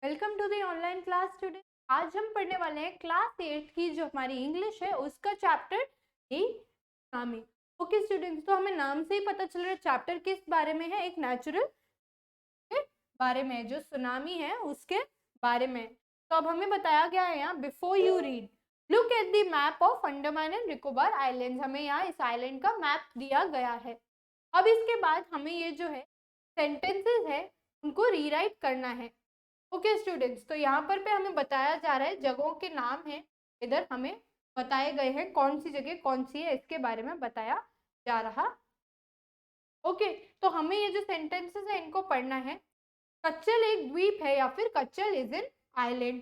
Welcome to the online class student. आज हम पढ़ने वाले हैं क्लास 8 की जो हमारी इंग्लिश है उसका चैप्टर दी सुनामी। ओके स्टूडेंट्स, तो हमें नाम से ही पता चल रहा है चैप्टर किस बारे में है। एक नेचुरल के बारे में है, जो सुनामी है उसके बारे में। तो अब हमें बताया गया है यहाँ, before you read look at the map of Andaman and Nicobar islands. हमें यहाँ इस आइलैंड का मैप दिया गया है। अब इसके बाद हमें ये जो है सेंटेंसेस है उनको रीराइट करना है। ओके स्टूडेंट्स, तो यहाँ पर पे हमें बताया जा रहा है जगहों के नाम है, इधर हमें बताए गए हैं कौन सी जगह कौन सी है, इसके बारे में बताया जा रहा। ओके, तो हमें ये जो सेंटेंसेस है इनको पढ़ना है। कच्चल एक द्वीप है या फिर Katchal is an island.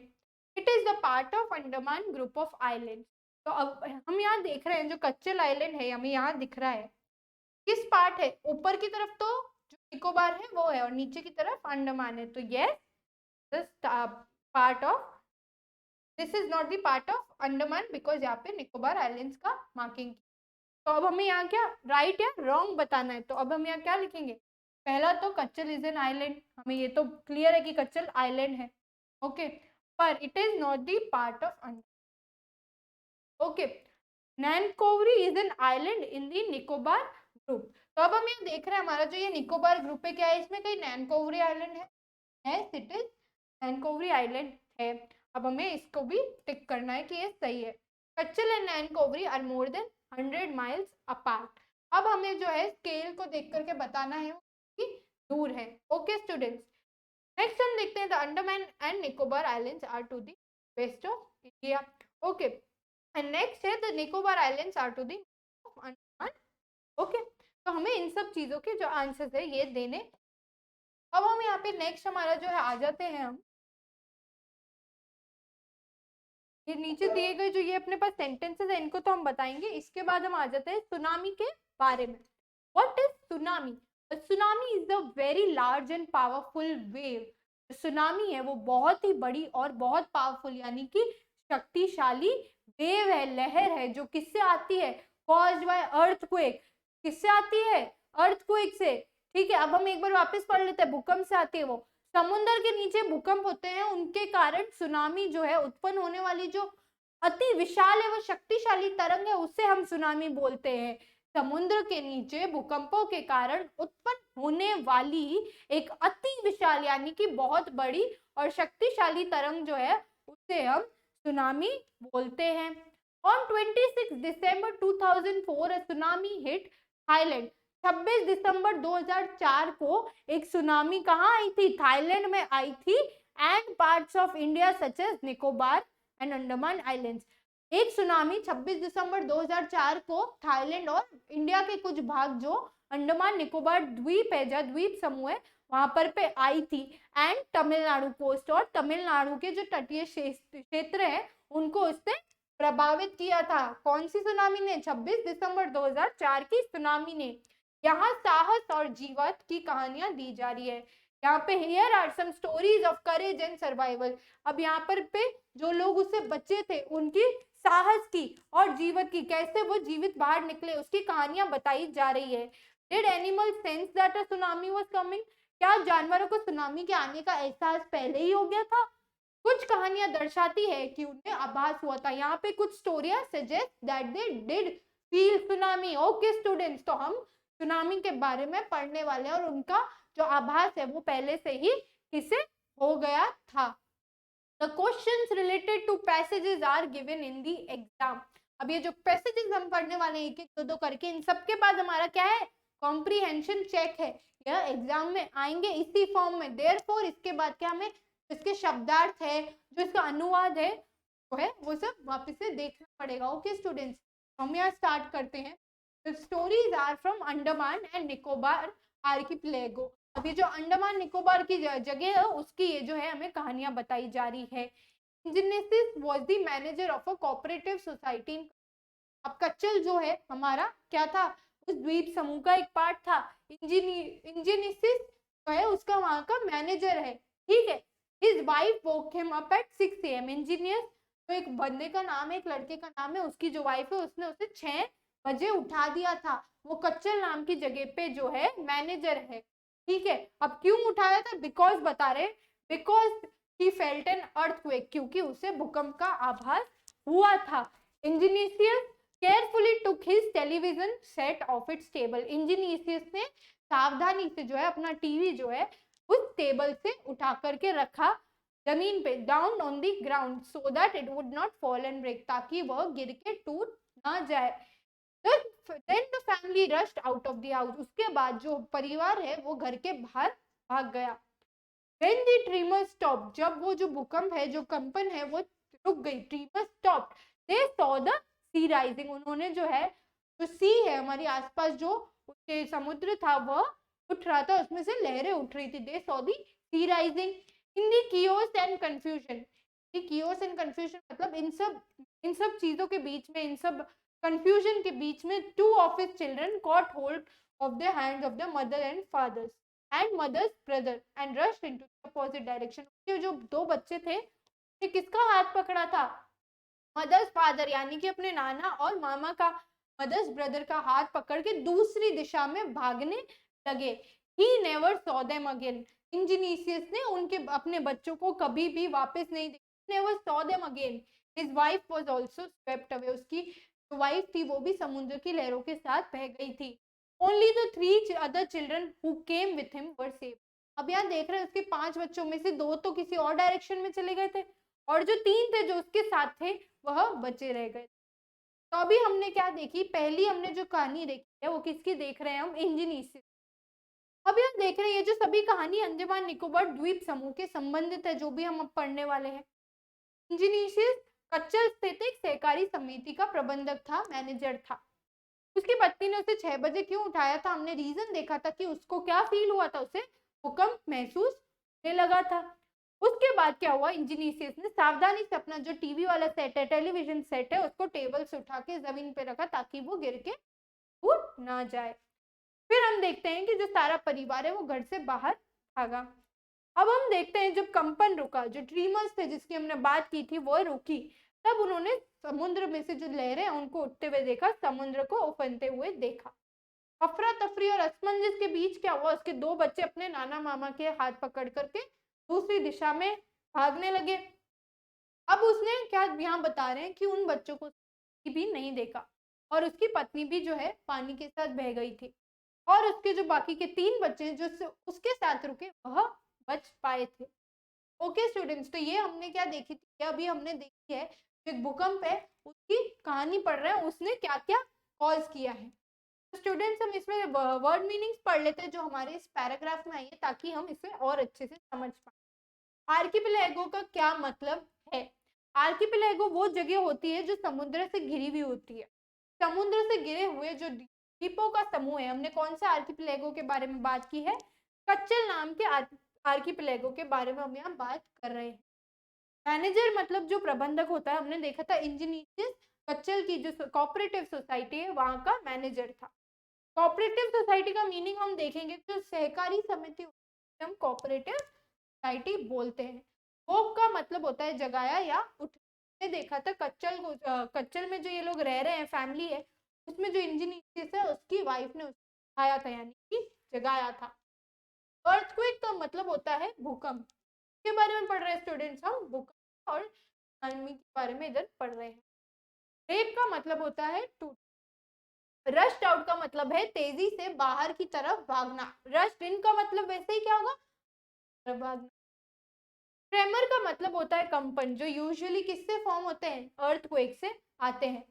It is the part of Andaman group of island. तो अब हम यहाँ देख रहे हैं जो कच्चल आइलैंड है हमें यहाँ दिख रहा है, किस पार्ट है, ऊपर की तरफ तो जो निकोबार है वो है और नीचे की तरफ अंडमान है। तो yes, this part of this is not the part of Andaman because यहाँ पे निकोबार आइलैंड्स का मार्किंग। तो अब हमें यहाँ क्या राइट या रॉन्ग बताना है। तो अब हम यहाँ क्या लिखेंगे, पहला तो कच्चल इज एन आइलैंड, हमें ये तो क्लियर है कि कच्चल आइलैंड है। ओके, पर it is not the part of Andaman. Okay, Nancowry is an island in the Nicobar group. तो अब हम यहाँ देख रहे हैं हमारा जो ये निकोबार ग्रुप है क्या है, इसमें कहीं नैनकोवरी आइलैंड है? Yes, it is नैनकोवरी आइलैंड है। अब हमें इसको भी टिक करना है कि ये सही है। Katchal and Nancowry are more than 100 miles apart. अब हमें जो है स्केल को देख करके बताना है कि दूर है। ओके स्टूडेंट्स, नेक्स्ट हम देखते हैं the Andaman and Nicobar islands are to the west of India. Okay, and next है the Nicobar islands are to the Andaman. Okay, तो हमें इन सब चीजों के जो आंसर्स है ये देने। अब हम यहाँ पे नेक्स्ट हमारा जो है आ जाते हैं हम ये नीचे दिए गए जो ये अपने पास सेंटेंसेस है इनको तो हम बताएंगे। इसके बाद हम आ जाते हैं सुनामी के बारे में। What is tsunami? Tsunami is the very large and powerful wave. Tsunami है वो बहुत ही बड़ी और बहुत पावरफुल यानी कि शक्तिशाली वेव है, लहर है, जो किससे आती है, कॉज्ड बाय अर्थक्वेक। किससे आती है? अर्थक्वेक से। ठीक है, अब हम एक बार वापस पढ़ लेते हैं, भूकंप से आती है वो। समुद्र के नीचे भूकंप होते हैं, उनके कारण सुनामी जो है उत्पन्न होने वाली जो अति विशाल एवं शक्तिशाली तरंग है उससे हम सुनामी बोलते हैं। समुद्र के नीचे भूकंपों के कारण उत्पन्न होने वाली एक अति विशाल यानी कि बहुत बड़ी और शक्तिशाली तरंग जो है उसे हम सुनामी बोलते हैं। ऑन 26 दिसंबर 2004 सुनामी हिट थाईलैंड। 26 दिसंबर 2004 को एक सुनामी कहाँ आई थी? थाईलैंड में आई थी and parts of India such as Nicobar and Andaman islands. एक सुनामी 26 दिसंबर 2004 को थाईलैंड और इंडिया के कुछ भाग जो अंडमान निकोबार द्वीप है, जहाँ द्वीप समूह है वहां पर पे आई थी एंड तमिलनाडु कोस्ट और तमिलनाडु के जो तटीय क्षेत्र है उनको उससे प्रभावित किया था। कौन सी सुनामी ने? 26 दिसंबर 2004 की सुनामी ने। यहाँ साहस और जीवत की कहानियां दी जा रही है। यहाँ पे here are some stories of courage and survival. अब यहाँ पर पे जो लोग उससे बचे थे उनकी साहस की और जीवत की, कैसे वो जीवित बाहर निकले उसकी कहानियां बताई जा रही है। Did animal sense that a tsunami was coming? क्या जानवरों को सुनामी के आने का एहसास पहले ही हो गया था? कुछ कहानियां दर्शाती है कि उन्हें आभास हुआ था। यहाँ पे कुछ स्टोरियां suggest that they did feel tsunami. Okay students, तो हम सुनामी के बारे में पढ़ने वाले हैं और उनका जो आभास है वो पहले से ही किसे हो गया था। The questions related to passages are given in the exam। अब ये जो पैसेजेस हम पढ़ने वाले हैं एक एक दो दो करके, इन सब के बाद हमारा क्या है? कॉम्प्रीहेंशन चेक है। यह एग्जाम में आएंगे इसी फॉर्म में। देयरफॉर इसके बाद क्या हमें इसके शब्दार्थ है, जो इसका अनुवाद है वो सब वापस से देखना पड़ेगा। ओके स्टूडेंट्स, हम यहाँ स्टार्ट करते हैं। The stories are from Andaman and Nicobar archipelago. अब ये जो अंडमान निकोबार की जगह है उसकी ये जो है हमें कहानियां बताई जा रही है। Ignesius was the manager of a cooperative society. अब कच्चल जो है हमारा क्या था? उस द्वीप समूह का एक पार्ट था। इंजीनियसिस जो है उसका वहां का मैनेजर है। ठीक है, his wife woke him up at 6 AM। Angénieux तो एक बंदे का नाम है, एक लड़के का नाम है, उसकी जो वाइफ है उसने उसे 6 बजे उठा दिया था। वो कच्चल नाम की जगह पे जो है मैनेजर है। ठीक है, अब क्यों उठाया था? बिकॉज बता रहे, because he felt an earthquake, क्योंकि उसे भूकंप का आभास हुआ था. Ingenious carefully took his television set off its table. Ingenious ने सावधानी से जो है अपना टीवी जो है उस टेबल से उठा करके रखा जमीन पे, down on the ground, so that it would not fall and break, ताकि वह गिर के टूट ना जाए. Then the family rushed out of the house. उसके बाद जो परिवार है वो घर के बाहर भाग गया. When the tremor stopped, जब वो जो भूकंप है, जो कंपन है, वो रुक गई, tremor stopped, they saw the sea rising. उन्होंने जो है, जो सी है हमारी आसपास, जो उसके समुद्र था वह उठ रहा था, उसमें से लहरें उठ रही थी. They saw the sea rising in the chaos and confusion. The chaos and confusion मतलब इन सब चीजों के बीच में, इन सब कंफ्यूजन के बीच में, two of his children caught hold of the hands of the mother and fathers and mother's brother and rushed into the opposite direction. उसके जो दो बच्चे थे, उन्हें किसका हाथ पकड़ा था? मदर्स फादर, यानी कि अपने नाना और मामा का, मदर्स ब्रदर का हाथ पकड़ के दूसरी दिशा में भागने लगे. He never saw them again. Angénieux ने उनके अपने बच्चों को कभी भी वापस नहीं देखा. Never saw them again. His wife was also swept away. उसकी जो वाइफ थी वो भी समुद्र की लहरों के साथ बह गई थी. Only the 3 other children who came with him were saved. अब यहाँ देख रहे हैं उसके 5 बच्चों में से 2 तो किसी और डायरेक्शन में चले गए थे, और जो 3 थे जो उसके साथ थे वह बचे रह गए. तो अभी हमने क्या देखी, पहली हमने जो कहानी देखी है वो किसकी देख रहे हैं हम? इंजीनियस. अब यहाँ देख रहे हैं ये जो सभी कहानी अंडमान निकोबार द्वीप समूह के संबंधित है, जो भी हम अब पढ़ने वाले हैं. इंजीनियस कच्चल स्थित एक सहकारी समिति का प्रबंधक था, मैनेजर था. उसकी पत्नी ने उसे 6 बजे क्यों उठाया था? हमने रीजन देखा था कि उसको क्या फील हुआ था, उसे भूकंप महसूस होने लगा था. उसके बाद क्या हुआ, इंजीनियस ने सावधानी से अपना जो टीवी वाला सेट है, टेलीविजन सेट है, उसको टेबल से उठा के जमीन पे रखा ताकि वो गिर के टूट ना जाए. फिर हम देखते हैं कि जो सारा परिवार है वो घर से बाहर भागा. अब हम देखते हैं जब कंपन रुका, जो ट्रीमर्स थे जिसकी हमने बात की थी वो रुकी, तब उन्होंने समुद्र में से जो लहरें उनको उठते हुए देखा, समुद्र को उफनते हुए देखा. अफरा तफरी और असमंजस के बीच क्या हुआ, उसके 2 बच्चे अपने नाना मामा के हाथ पकड़ करके दूसरी दिशा में भागने लगे. अब उसने क्या यहाँ बता रहे हैं कि उन बच्चों को भी नहीं देखा, और उसकी पत्नी भी जो है पानी के साथ बह गई थी, और उसके जो बाकी के 3 बच्चे जो उसके साथ रुके वह बच पाए थे. ओके स्टूडेंट्स, तो ये हमने क्या देखी थी, अभी हमने देखी है जो एक भूकंप है उसकी कहानी पढ़ रहे हैं, उसने क्या क्या कॉज किया है. स्टूडेंट्स हम इसमें वर्ड मीनिंग्स पढ़ लेते हैं जो हमारे इस पैराग्राफ में आई है, ताकि हम इसे और अच्छे से समझ पाए. आर्किपेलागो का क्या मतलब है? आर्किपेलागो वो जगह होती है जो समुद्र से घिरी हुई होती है. समुद्र से घिरे हुए जो द्वीपों का समूह है. हमने कौन सा आर्किपेलागो के बारे में बात की है? कच्चल नाम के आर्किपेलागो के बारे में हम यहाँ बात कर रहे हैं. मैनेजर मतलब जो प्रबंधक होता है, हमने देखा था इंजीनियस कच्चल की जो कोऑपरेटिव सोसाइटी है वहां का मैनेजर था. कोऑपरेटिव सोसाइटी का मीनिंग हम देखेंगे, जो सहकारी समिति हम कोऑपरेटिव सोसाइटी बोलते हैं. वो का मतलब होता है जगाया या उठने. देखा था कच्चल को, कच्चल में जो ये लोग रह रहे हैं, फैमिली है, उसमें जो इंजीनियस है उसकी वाइफ ने उठाया था, यानी कि जगाया था. अर्थक्वेक का मतलब होता है भूकंप. के बारे में पढ़ रहे हैं स्टूडेंट्स हम, भूकंप और सुनामी के बारे में इधर पढ़ रहे हैं. रेप का मतलब होता है टूट. रश्ड आउट का मतलब है तेजी से बाहर की तरफ भागना. रश्ड इन का मतलब वैसे ही क्या होगा, भागना. ट्रेमर का मतलब होता है कंपन, जो यूजुअली किससे फॉर्म होते हैं? अर्थक्वेक से आते हैं.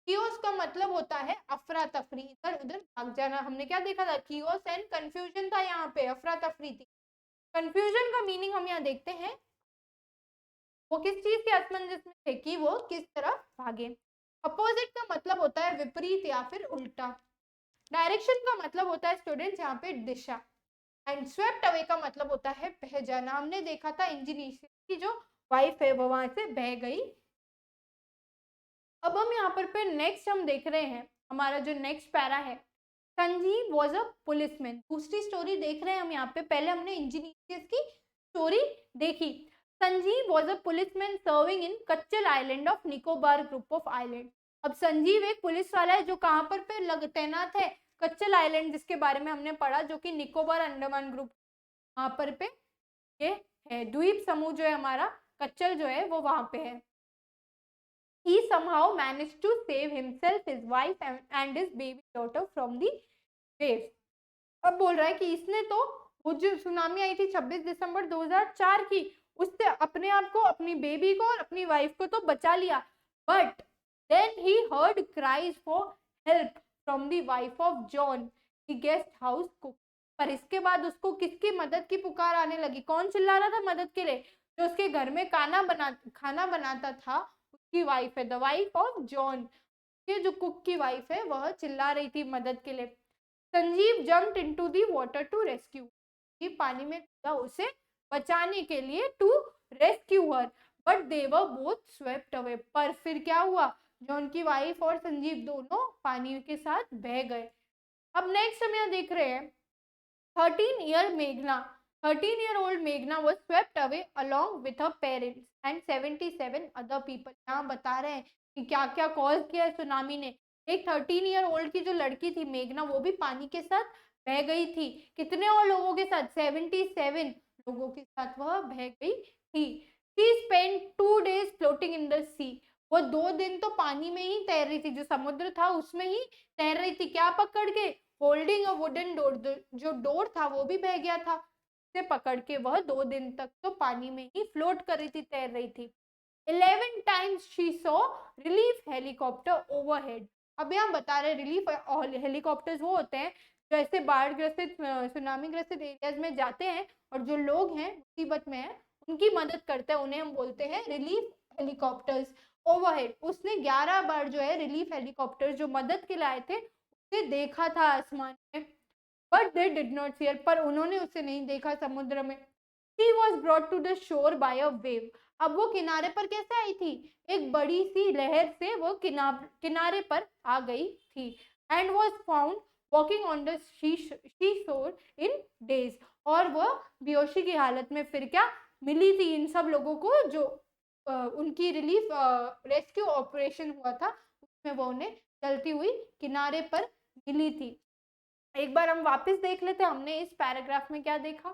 कियोस का मतलब होता है अफरा तफरी, इधर उधर भाग जाना. हमने क्या देखा था, कियोस एंड कंफ्यूजन था, यहाँ पे अफरा तफरी थी. कंफ्यूजन का मीनिंग हम यहाँ देखते हैं, वो किस चीज के असमंजस में थे कि वो किस तरफ भागे. अपोजिट का मतलब होता है विपरीत या फिर उल्टा. डायरेक्शन का मतलब होता है स्टूडेंट्स यहाँ पे दिशा. एंड स्वेप्ट अवे का मतलब होता है बह जाना. हमने देखा था इंजीनियस की जो वाइफ है वो वहां से बह गई. अब हम यहाँ पर नेक्स्ट हम देख रहे हैं, हमारा जो नेक्स्ट पैरा है, संजीव वॉज अ पुलिसमैन. दूसरी स्टोरी देख रहे हैं हम यहाँ पे. पहले हमने इंजीनियस की स्टोरी देखी. Sanjeev was a policeman serving in Katchal island of Nicobar group of island. अब संजीव एक पुलिस वाला है जो कहाँ पर तैनात है? कच्चल आइलैंड, जिसके बारे में हमने पढ़ा, जो कि निकोबार अंडमान ग्रुप वहां पर ये है। द्वीप समूह जो है हमारा कच्चल जो है वो वहां पे है। He somehow managed to save himself, his wife and his baby daughter from the waves. अब बोल रहा है कि इसने तो वो जो सुनामी आई थी 26 दिसंबर 2004 की, उससे अपने आप को, अपनी बेबी को और अपनी वाइफ को तो बचा लिया, but then he heard cries for help from the wife of John the guest house cook. पर इसके बाद उसको किसकी मदद की पुकार आने लगी? कौन चिल्ला रहा था मदद के लिए? जो उसके घर में खाना बनाता था, उसकी वाइफ है, द वाइफ ऑफ जॉन। ये जो कुक की वाइफ है वह चिल्ला रही थी मदद के लिए। Sanjeev jumped into the water to rescue, ये पानी में कूदा उसे बचाने के लिए, to rescue her, but they were both swept away. पर फिर क्या हुआ? जॉन की वाइफ और संजीव दोनों पानी के साथ बह गए। अब नेक्स्ट हम यहाँ देख रहे हैं 13-year-old Meghna was swept away along with her parents and 77 other people। यहाँ बता रहे हैं कि क्या क्या कॉज किया है सुनामी ने। एक 13-year-old की जो लड़की थी मेघना, वो भी पानी के साथ बह गई थी। कितने और लोगों के साथ? 77 लोगों के साथ वह बह गई थी। She spent 2 days floating in the sea। वो 2 दिन तो पानी में ही तैर रही थी, जो समुद्र था उसमें ही तैर रही थी। क्या पकड़ के? होल्डिंग अ वुडन डोर, जो डोर था वो भी बह गया था, से पकड़ के वह 2 दिन तक तो पानी में ही फ्लोट कर रही थी, तैर रही थी। 11 times she saw relief helicopter overhead। अब यहाँ बता रहे रिलीफ हेलीकॉप्टर्स वो होते हैं जो ऐसे बाढ़ ग्रसित, सुनामी ग्रसित एरियाज में जाते हैं और जो लोग हैं मुसीबत में हैं उनकी मदद करते हैं, उन्हें हम बोलते हैं रिलीफ हेलीकॉप्टर्स। ओवरहेड, उसने 11 बार जो है रिलीफ हेलीकॉप्टर जो मदद के लाए थे उसे देखा था आसमान में, बट दे डिड नॉट सी, पर उन्होंने उसे नहीं देखा समुद्र में। She was brought to the shore by a wave। अब वो किनारे पर कैसे आई थी? एक बड़ी सी लहर से वो किनारे पर आ गई थी। And was found walking on the sea shore in days, और वह बेहोशी की हालत में फिर क्या मिली थी इन सब लोगों को, जो उनकी रिलीफ रेस्क्यू ऑपरेशन हुआ था उसमें वो उन्हें चलती हुई किनारे पर मिली थी। एक बार हम वापस देख लेते हैं, हमने इस पैराग्राफ में क्या देखा।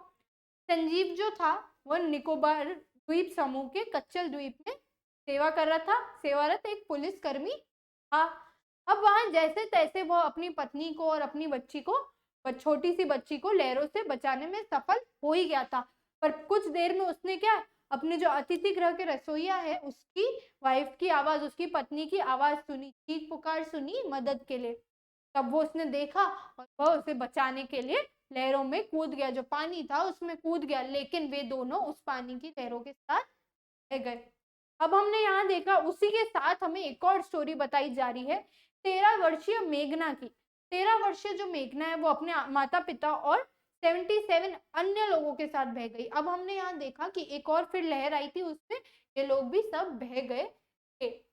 संजीव जो था वह निकोबार द्वीप समूह के कच्चल द्वीप में सेवा कर रहा था, सेवारत एक पुलिसकर्मी था। अब वहां जैसे तैसे वह अपनी पत्नी को और अपनी बच्ची को, छोटी सी बच्ची को लहरों से बचाने में सफल हो ही गया था। पर कुछ देर में उसने क्या, अपने जो अतिथि गृह के रसोईया है उसकी वाइफ की आवाज, उसकी पत्नी की आवाज सुनी, चीख पुकार सुनी मदद के लिए। तब वो उसने देखा और वह उसे बचाने के लिए लहरों में कूद गया, जो पानी था उसमें कूद गया, लेकिन वे दोनों उस पानी की लहरों के साथ रह गए। अब हमने यहाँ देखा उसी के साथ हमें एक और स्टोरी बताई जा रही है 13 वर्षीय मेघना की। 13 वर्षीय जो मेघना है वो अपने माता पिता और 77 अन्य लोगों के साथ बह गई। अब हमने यहाँ देखा कि एक और फिर लहर आई थी, उसमें ये लोग भी सब बह गए थे।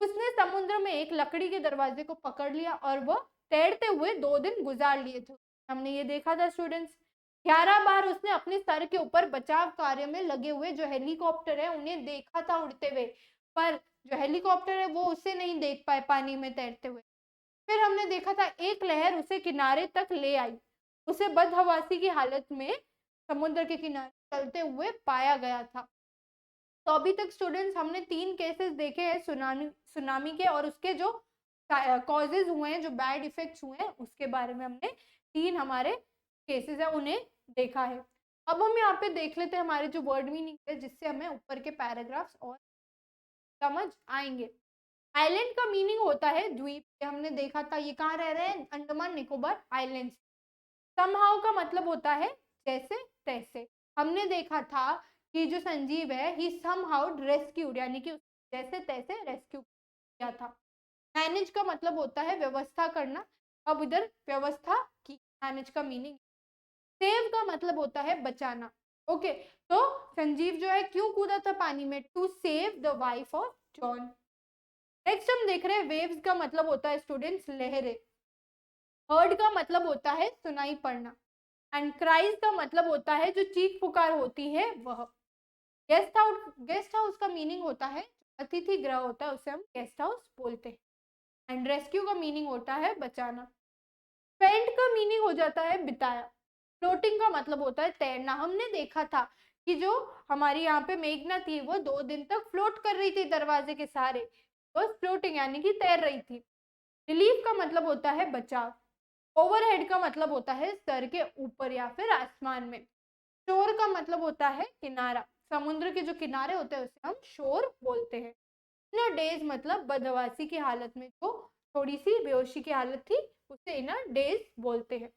उसने समुद्र में एक लकड़ी के दरवाजे को पकड़ लिया और वह तैरते हुए 2 दिन गुजार लिए थे। हमने ये देखा था स्टूडेंट्स। 11 बार उसने अपने सर के ऊपर बचाव कार्य में लगे हुए जो हेलीकॉप्टर है उन्हें देखा था उड़ते हुए, पर जो हेलीकॉप्टर है वो उसे नहीं देख पाए पानी में तैरते हुए। फिर हमने देखा था एक लहर उसे किनारे तक ले आई, उसे बदहवासी की हालत में समुद्र के किनारे चलते हुए पाया गया था। तो अभी तक स्टूडेंट्स हमने 3 केसेस देखे हैं सुनामी के, और उसके जो कॉजेज हुए हैं, जो बैड इफेक्ट्स हुए हैं उसके बारे में हमने 3 हमारे केसेस है उन्हें देखा है। अब हम यहाँ पे देख लेते हैं हमारे जो वर्ड मीनिंग है, जिससे हमें ऊपर के पैराग्राफ्स और समझ आएंगे। आइलैंड का मीनिंग होता है द्वीप, हमने देखा था ये कहाँ रह रहे हैं, अंडमान निकोबार आइलैंड्स। समहाउ का मतलब होता है जैसे तैसे। हमने देखा था कि जो संजीव है ही समहाउ रेस्क्यूड, यानी कि जैसे तैसे रेस्क्यू किया था। मैनेज का मतलब होता है व्यवस्था करना, अब इधर व्यवस्था की, मैनेज का मीनिंग। सेव का मतलब होता है बचाना। ओके, तो संजीव जो है क्यों कूदा था पानी में? To save the wife of John. Next हम देख रहे हैं वेव्स का मतलब होता है स्टूडेंट्स लहरें। हर्ड का मतलब होता है सुनाई पड़ना, एंड क्राइज का मतलब होता है जो चीख पुकार होती है वह। गेस्ट हाउस का मीनिंग होता है अतिथि गृह होता है उसे हम गेस्ट हाउस बोलते हैं। एंड रेस्क्यू का मीनिंग होता है बचाना। स्पेंट का मीनिंग हो जाता है बिताया। फ्लोटिंग का मतलब होता है तैरना। हमने देखा था कि जो हमारी यहाँ पे मेघना थी वो 2 दिन तक फ्लोट कर रही थी दरवाजे के सहारे, वॉज फ्लोटिंग यानी कि तैर रही थी। रिलीफ का मतलब होता है बचाव, ओवरहेड का मतलब होता है सर के ऊपर या फिर आसमान में, शोर का मतलब होता है किनारा, समुद्र के जो किनारे होते हैं उसे हम शोर बोलते हैं। इन अ डेज मतलब बदहवासी की हालत में, जो थोड़ी सी बेहोशी की हालत थी उसे इन अ डेज बोलते हैं।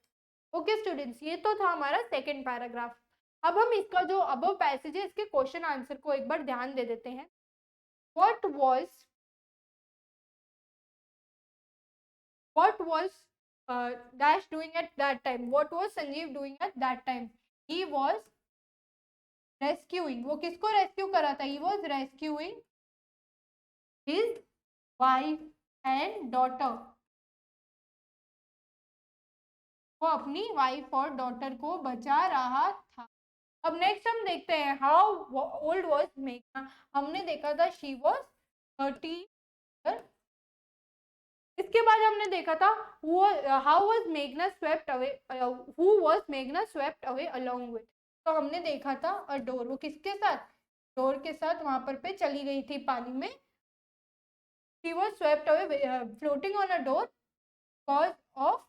ओके स्टूडेंट्स, ये तो था हमारा सेकेंड पैराग्राफ। अब हम इसका जो अबव पैसेज है इसके क्वेश्चन आंसर को एक बार ध्यान दे देते हैं। What was Dash doing at that time? What was Sanjeev doing at that time? He was rescuing. वो किसको रेस्क्यू करा था? He was rescuing his wife and daughter. वो अपनी वाइफ और डॉटर को बचा रहा था। अब नेक्स्ट हम देखते हैं हाउ ओल्ड वॉज मेघना। हमने देखा था शी वॉज 30 ईयर। इसके बाद हमने देखा था हाउ वॉज मेघना स्वेप्ट अवे, हु वॉज मेघना स्वेप्ट अवे अलोंग विथ। तो हमने देखा था अ डोर, वो किसके साथ? डोर के साथ वहां पर पे चली गई थी पानी में। She was swept away floating on a door because of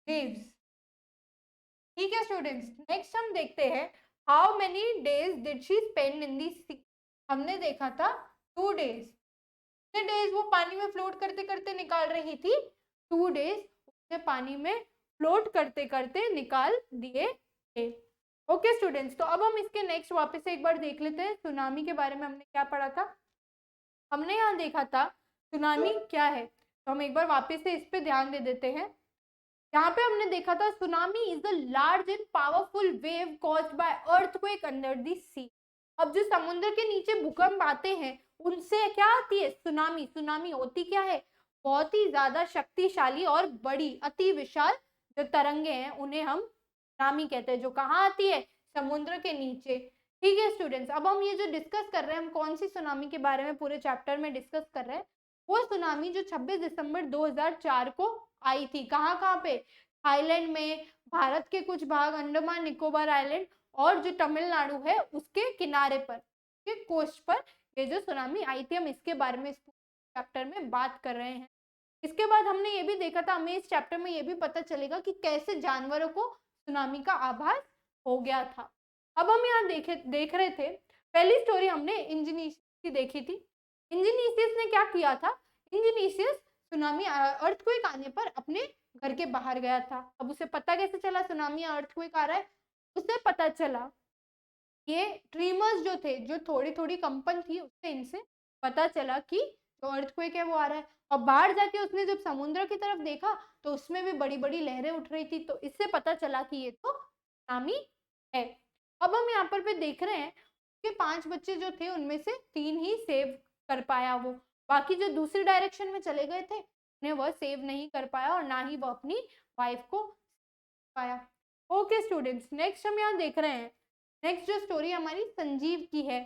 waves. ठीक है स्टूडेंट्स, नेक्स्ट हम देखते हैं how many days did she spend in the sea. हमने देखा था 2 डेज। कितने डेज वो पानी में फ्लोट करते करते निकाल रही थी? 2 डेज उसने पानी में फ्लोट करते करते निकाल दिए थे। ओके स्टूडेंट्स, तो अब हम इसके नेक्स्ट वापस से एक बार देख लेते हैं सुनामी के बारे में हमने क्या पढ़ा था। हमने यहाँ देखा था सुनामी क्या है, तो हम एक बार वापस से इस पे ध्यान दे देते हैं। यहाँ पे हमने देखा था tsunami is the large and powerful wave caused by earthquake under the sea. अब जो समुद्र के नीचे भूकंप आते हैं उनसे क्या आती है? सुनामी। सुनामी होती क्या है? बहुत ही ज्यादा शक्तिशाली और बड़ी अति विशाल जो तरंगे हैं उन्हें हम सुनामी कहते हैं, जो कहाँ आती है? समुद्र के नीचे। ठीक है स्टूडेंट्स, अब हम ये जो डिस्कस कर रहे हैं, हम कौन सी सुनामी के बारे में पूरे चैप्टर में डिस्कस कर रहे हैं? वो सुनामी जो 26 दिसंबर 2004 को आई थी। कहाँ कहाँ पे? थाईलैंड में, भारत के कुछ भाग, अंडमान निकोबार आइलैंड और जो तमिलनाडु है उसके किनारे पर, के कोस्ट पर ये जो सुनामी आई थी, हम इसके बारे में इस चैप्टर में बात कर रहे हैं। इसके बाद हमने ये भी देखा था, हमें इस चैप्टर में ये भी पता चलेगा कि कैसे जानवरों को सुनामी का आभास हो गया था। अब हम यहाँ देख रहे थे, पहली स्टोरी हमने इंजीनियस की देखी थी। इंजीनियस ने क्या किया था? इंजीनियस सुनामी अर्थक्वेक आने पर अपने घर के बाहर गया था। अब उसे पता कैसे चला सुनामी अर्थक्वेक आ रहा है? उसे पता चला, ये ट्रीमर्स जो थे, जो थोड़ी थोड़ी कंपन थी, उससे इनसे पता चला कि जो अर्थक्वेक है वो आ रहा है। और बाहर जाके उसने जब समुद्र की तरफ देखा तो उसमें भी बड़ी बड़ी लहरें उठ रही थी, तो इससे पता चला कि ये तो सुनामी है। अब हम यहाँ पर देख रहे हैं कि 5 बच्चे जो थे उनमें से 3 ही सेव कर पाया, वो बाकी जो दूसरी डायरेक्शन में चले गए थे उन्हें वह सेव नहीं कर पाया और ना ही वो अपनी वाइफ को पाया। ओके स्टूडेंट्स, नेक्स्ट हम यहाँ देख रहे हैं, नेक्स्ट जो स्टोरी हमारी संजीव की है।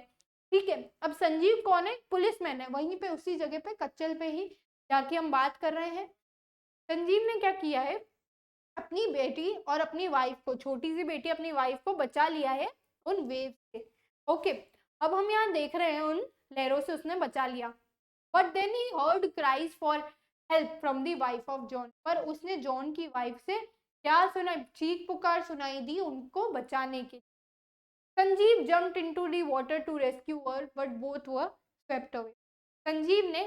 ठीक है, अब संजीव कौन है? पुलिसमैन है, वहीं पे उसी जगह पे कच्चल पे ही जाके हम बात कर रहे हैं। संजीव ने क्या किया है? अपनी बेटी और अपनी वाइफ को, छोटी सी बेटी अपनी वाइफ को बचा लिया है उन वेव से। ओके, अब हम यहाँ देख रहे हैं उन लहरों से उसने बचा लिया। But then he heard cries for help from the wife of John. पर उसने जॉन की वाइफ से क्या सुना? चीख पुकार सुनाई दी उनको बचाने के। Sanjeev jumped into the water to rescue her, but both were swept away. Sanjeev ने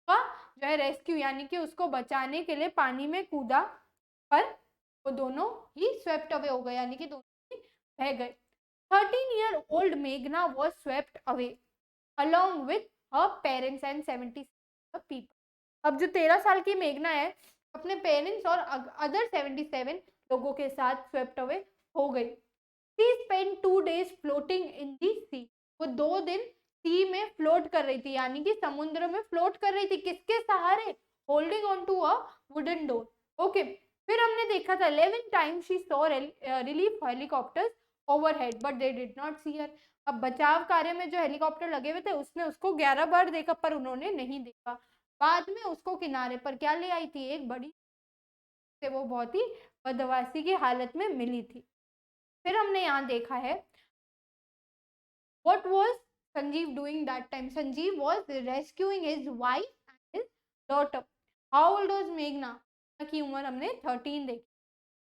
का जो है रेस्क्यू यानी कि उसको बचाने के लिए पानी में कूदा, पर वो दोनों ही स्वेप्ट अवे हो गए, यानी कि दोनों ही बह गए। 13-year-old मेघना was swept away along with her parents and 77 people. अब जो 13 साल की मेघना है अपने पेरेंट्स और अदर 77 लोगों के साथ स्वेप्ट अवे हो गई। She spent 2 days floating in the sea. वो 2 दिन सी में फ्लोट कर रही थी, यानी कि समुद्र में फ्लोट कर रही थी। किसके सहारे? Holding on to a wooden door. Okay, फिर हमने देखा था 11 times she saw relief helicopters overhead but they did not see her. अब बचाव कार्य में जो हेलीकॉप्टर लगे हुए थे उसने उसको 11 बार देखा पर उन्होंने नहीं देखा। बाद में उसको किनारे पर क्या ले आई थी? एक बड़ी से, वो बहुत ही बदहवासी की हालत में मिली थी। फिर हमने यहाँ देखा है what was Sanjeev doing that time. Sanjeev was rescuing his wife and his daughter. How old was Meghna? की उम्र हमने 13 देखी.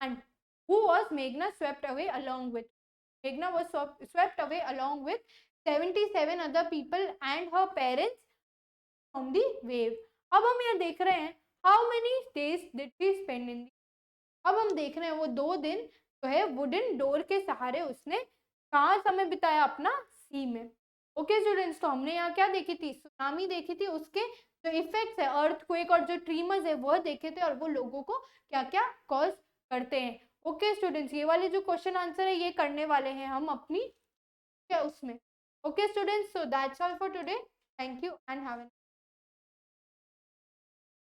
And who was Meghna swept away along with? Meghna was swept away along with 77 other people and her parents from the wave. अब हम यहाँ देख रहे हैं how many days did he spend in the. अब हम देख रहे हैं वो 2 दिन जो है वुडन डोर के सहारे उसने कहाँ समय बिताया अपना सी में. ओके स्टूडेंट्स, तो हमने यहाँ क्या देखी थी, सुनामी देखी थी, उसके जो इफेक्ट्स है अर्थक्वेक और जो ट्रीमर्स है वो देखे थे और वो लोगों को क्या क्या कॉज करते हैं. ओके स्टूडेंट्स, ये वाले जो क्वेश्चन आंसर है ये करने वाले हैं हम अपनी क्या उसमें. Okay students, so that's all for today. Thank you and have